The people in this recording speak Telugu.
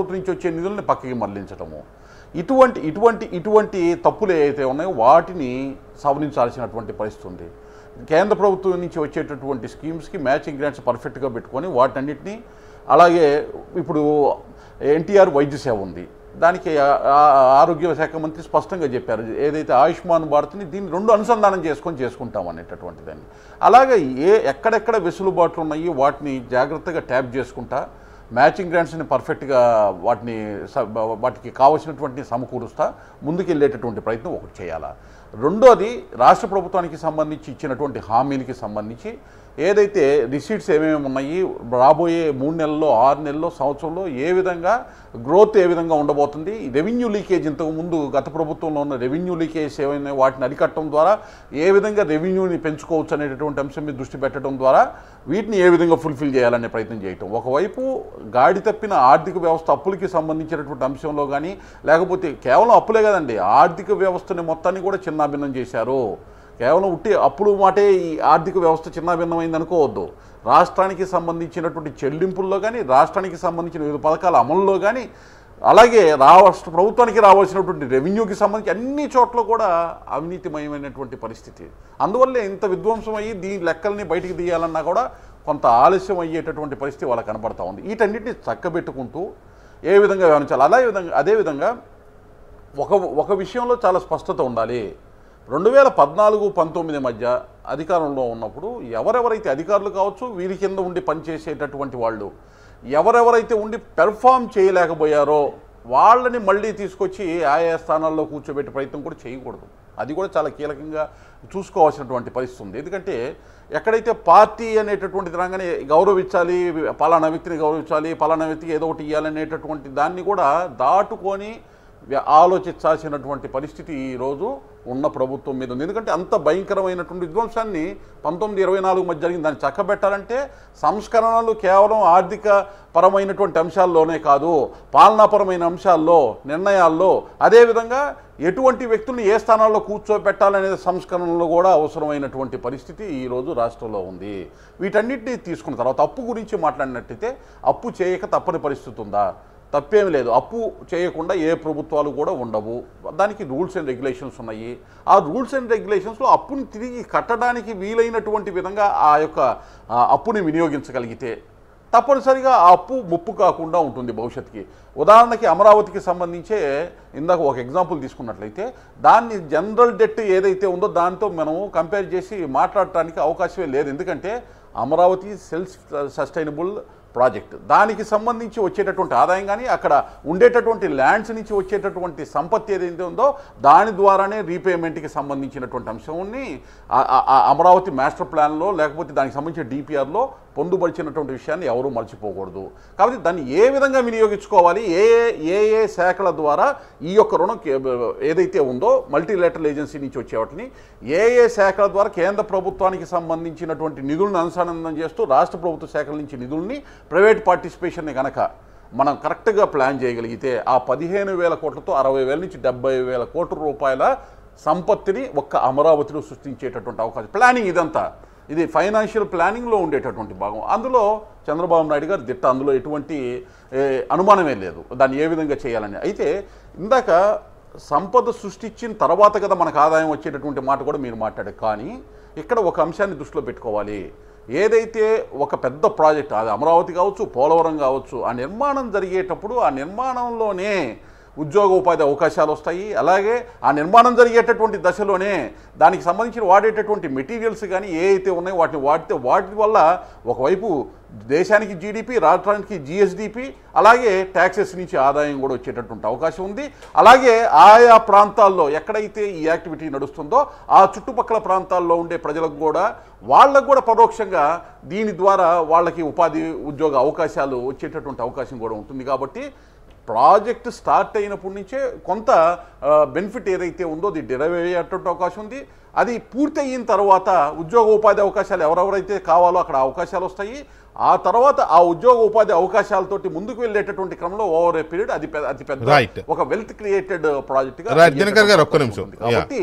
ప్రభుత్వం నుంచి వచ్చే నిధుల్ని పక్కకి మళ్లించడము, ఇటువంటి తప్పులు ఏవైతే ఉన్నాయో వాటిని సవరించాల్సినటువంటి పరిస్థితి ఉంది. కేంద్ర ప్రభుత్వం నుంచి వచ్చేటటువంటి స్కీమ్స్కి మ్యాచింగ్ గ్రాంట్స్ పర్ఫెక్ట్గా పెట్టుకొని వాటన్నిటిని, అలాగే ఇప్పుడు ఎన్టీఆర్ వైద్య సేవ ఉంది, దానికి ఆరోగ్య శాఖ మంత్రి స్పష్టంగా చెప్పారు, ఏదైతే ఆయుష్మాన్ భారత్ని దీన్ని రెండు అనుసంధానం చేసుకుంటాం అనేటటువంటి దాన్ని. అలాగే ఎక్కడెక్కడ వెసులుబాట్లు ఉన్నాయి వాటిని జాగ్రత్తగా ట్యాప్ చేసుకుంటా, మ్యాచింగ్ గ్రాంట్స్ని పర్ఫెక్ట్గా వాటికి కావాల్సినటువంటి సమకూరుస్తా ముందుకెళ్ళేటటువంటి ప్రయత్నం ఒకటి చేయాలా. రెండోది, రాష్ట్ర ప్రభుత్వానికి సంబంధించి ఇచ్చినటువంటి హామీలకి సంబంధించి ఏదైతే రిసీట్స్ ఏమేమి ఉన్నాయి, రాబోయే 3 నెలల్లో 6 నెలల్లో సంవత్సరంలో ఏ విధంగా గ్రోత్ ఏ విధంగా ఉండబోతుంది, రెవెన్యూ లీకేజ్ ఇంతకుముందు గత ప్రభుత్వంలో ఉన్న రెవెన్యూ లీకేజ్ ఏమైనా వాటిని అరికట్టడం ద్వారా ఏ విధంగా రెవెన్యూని పెంచుకోవచ్చు అనేటటువంటి అంశం మీద దృష్టి పెట్టడం ద్వారా వీటిని ఏ విధంగా ఫుల్ఫిల్ చేయాలనే ప్రయత్నం చేయటం. ఒకవైపు గాడి తప్పిన ఆర్థిక వ్యవస్థ అప్పులకి సంబంధించినటువంటి అంశంలో కానీ, లేకపోతే కేవలం అప్పులే కదండి, ఆర్థిక వ్యవస్థని మొత్తాన్ని కూడా చిన్నాభిన్నం చేశారు. కేవలం ఉట్టి అప్పుడు మాటే ఈ ఆర్థిక వ్యవస్థ చిన్నాభిన్నమైంది అనుకోవద్దు. రాష్ట్రానికి సంబంధించినటువంటి చెల్లింపుల్లో కానీ, రాష్ట్రానికి సంబంధించిన వివిధ పథకాల అమలులో కానీ, అలాగే రాష్ట్ర ప్రభుత్వానికి రావాల్సినటువంటి రెవెన్యూకి సంబంధించి అన్ని చోట్ల కూడా అవినీతిమయమైనటువంటి పరిస్థితి. అందువల్లే ఇంత విధ్వంసం అయ్యి దీని లెక్కల్ని బయటికి తీయాలన్నా కూడా కొంత ఆలస్యం అయ్యేటటువంటి పరిస్థితి వాళ్ళకి కనపడతా ఉంది. వీటన్నిటిని చక్కబెట్టుకుంటూ ఏ విధంగా వ్యవహరించాలి. అదేవిధంగా ఒక విషయంలో చాలా స్పష్టత ఉండాలి. 2014-19 మధ్య అధికారంలో ఉన్నప్పుడు ఎవరెవరైతే అధికారులు కావచ్చు, వీరి కింద ఉండి పనిచేసేటటువంటి వాళ్ళు ఎవరెవరైతే ఉండి పెర్ఫామ్ చేయలేకపోయారో వాళ్ళని మళ్ళీ తీసుకొచ్చి ఆయా స్థానాల్లో కూర్చోబెట్టే ప్రయత్నం కూడా చేయకూడదు. అది కూడా చాలా కీలకంగా చూసుకోవాల్సినటువంటి పరిస్థితి ఉంది. ఎందుకంటే ఎక్కడైతే పార్టీ అనేటటువంటిది రాగానే గౌరవించాలి, పలానా వ్యక్తిని గౌరవించాలి, పలానా వ్యక్తికి ఏదో ఒకటి ఇవ్వాలనేటటువంటి దాన్ని కూడా దాటుకొని ఆలోచించాల్సినటువంటి పరిస్థితి ఈరోజు ఉన్న ప్రభుత్వం మీద ఉంది. ఎందుకంటే అంత భయంకరమైనటువంటి విధ్వంసాన్ని 1924 మధ్య జరిగింది. దాన్ని చక్కబెట్టాలంటే సంస్కరణలు కేవలం ఆర్థిక పరమైనటువంటి అంశాల్లోనే కాదు, పాలనాపరమైన అంశాల్లో, నిర్ణయాల్లో, అదేవిధంగా ఎటువంటి వ్యక్తుల్ని ఏ స్థానాల్లో కూర్చోబెట్టాలనే సంస్కరణలు కూడా అవసరమైనటువంటి పరిస్థితి ఈరోజు రాష్ట్రంలో ఉంది. వీటన్నిటిని తీసుకున్న తర్వాత అప్పు గురించి మాట్లాడినట్టయితే అప్పు చేయక తప్పని పరిస్థితి ఉందా? తప్పేమి లేదు. అప్పు చేయకుండా ఏ ప్రభుత్వాలు కూడా ఉండవు. దానికి రూల్స్ అండ్ రెగ్యులేషన్స్ ఉన్నాయి. ఆ రూల్స్ అండ్ రెగ్యులేషన్స్లో అప్పుని తిరిగి కట్టడానికి వీలైనటువంటి విధంగా ఆ యొక్క అప్పుని వినియోగించగలిగితే తప్పనిసరిగా ఆ అప్పు ముప్పు కాకుండా ఉంటుంది భవిష్యత్తుకి. ఉదాహరణకి అమరావతికి సంబంధించే ఇందాక ఒక ఎగ్జాంపుల్ తీసుకున్నట్లయితే దాన్ని జనరల్ డెట్ ఏదైతే ఉందో దాంతో మనము కంపేర్ చేసి మాట్లాడటానికి అవకాశమే లేదు. ఎందుకంటే అమరావతి సెల్ఫ్ సస్టైనబుల్ ప్రాజెక్ట్, దానికి సంబంధించి వచ్చేటటువంటి ఆదాయం కానీ, అక్కడ ఉండేటటువంటి ల్యాండ్స్ నుంచి వచ్చేటటువంటి సంపత్తి ఏదైతే ఉందో దాని ద్వారానే రీపేమెంట్కి సంబంధించినటువంటి అంశాన్ని అమరావతి మాస్టర్ ప్లాన్లో లేకపోతే దానికి సంబంధించిన డిపిఆర్లో పొందుపరిచినటువంటి విషయాన్ని ఎవరూ మర్చిపోకూడదు. కాబట్టి దాన్ని ఏ విధంగా వినియోగించుకోవాలి, ఏ శాఖల ద్వారా ఈ యొక్క రుణం ఏదైతే ఉందో మల్టీలేటరల్ ఏజెన్సీ నుంచి వచ్చే వాటిని ఏ శాఖల ద్వారా కేంద్ర ప్రభుత్వానికి సంబంధించినటువంటి నిధులను అనుసంధానం చేస్తూ రాష్ట్ర ప్రభుత్వ శాఖల నుంచి నిధుల్ని, ప్రైవేట్ పార్టిసిపేషన్ని కనుక మనం కరెక్ట్గా ప్లాన్ చేయగలిగితే ఆ 15,000 కోట్లతో 60,000 నుంచి 70,000 కోట్ల రూపాయల సంపత్తిని ఒక్క అమరావతిలో సృష్టించేటటువంటి అవకాశం. ప్లానింగ్ ఇదంతా ఇది ఫైనాన్షియల్ ప్లానింగ్లో ఉండేటటువంటి భాగం. అందులో చంద్రబాబు నాయుడు గారు దిట్ట, అందులో ఎటువంటి అనుమానమే లేదు దాన్ని ఏ విధంగా చేయాలని. అయితే ఇందాక సంపద సృష్టించిన తర్వాత కదా మనకు ఆదాయం వచ్చేటటువంటి మాట కూడా మీరు మాట్లాడారు. కానీ ఇక్కడ ఒక అంశాన్ని దృష్టిలో పెట్టుకోవాలి. ఏదైతే ఒక పెద్ద ప్రాజెక్ట్, అది అమరావతి కావచ్చు, పోలవరం కావచ్చు, ఆ నిర్మాణం జరిగేటప్పుడు ఆ నిర్మాణంలోనే ఉద్యోగ ఉపాధి అవకాశాలు వస్తాయి. అలాగే ఆ నిర్మాణం జరిగేటటువంటి దశలోనే దానికి సంబంధించిన వాడేటటువంటి మెటీరియల్స్ కానీ ఏ అయితే ఉన్నాయో వాటిని వాడితే వాటి వల్ల ఒకవైపు దేశానికి జీడిపి, రాష్ట్రానికి జిఎస్డిపి, అలాగే ట్యాక్సెస్ నుంచి ఆదాయం కూడా వచ్చేటటువంటి అవకాశం ఉంది. అలాగే ఆయా ప్రాంతాల్లో ఎక్కడైతే ఈ యాక్టివిటీ నడుస్తుందో ఆ చుట్టుపక్కల ప్రాంతాల్లో ఉండే ప్రజలకు కూడా వాళ్ళకు కూడా పరోక్షంగా దీని ద్వారా వాళ్ళకి ఉపాధి, ఉద్యోగ అవకాశాలు వచ్చేటటువంటి అవకాశం కూడా ఉంటుంది. కాబట్టి ప్రాజెక్ట్ స్టార్ట్ అయినప్పటి నుంచే కొంత బెనిఫిట్ ఏదైతే ఉందో అది డెరైవ్ అయ్యేటువంటి అవకాశం ఉంది. అది పూర్తి అయిన తర్వాత ఉద్యోగ ఉపాధి అవకాశాలు ఎవరెవరైతే కావాలో అక్కడ అవకాశాలు వస్తాయి. ఆ తర్వాత ఆ ఉద్యోగ ఉపాధి అవకాశాలతోటి ముందుకు వెళ్ళేటటువంటి క్రమంలో ఓవర్ ఏ పీరియడ్ అది పెద్ద ఒక వెల్త్ క్రియేటెడ్ ప్రాజెక్ట్ గా. కాబట్టి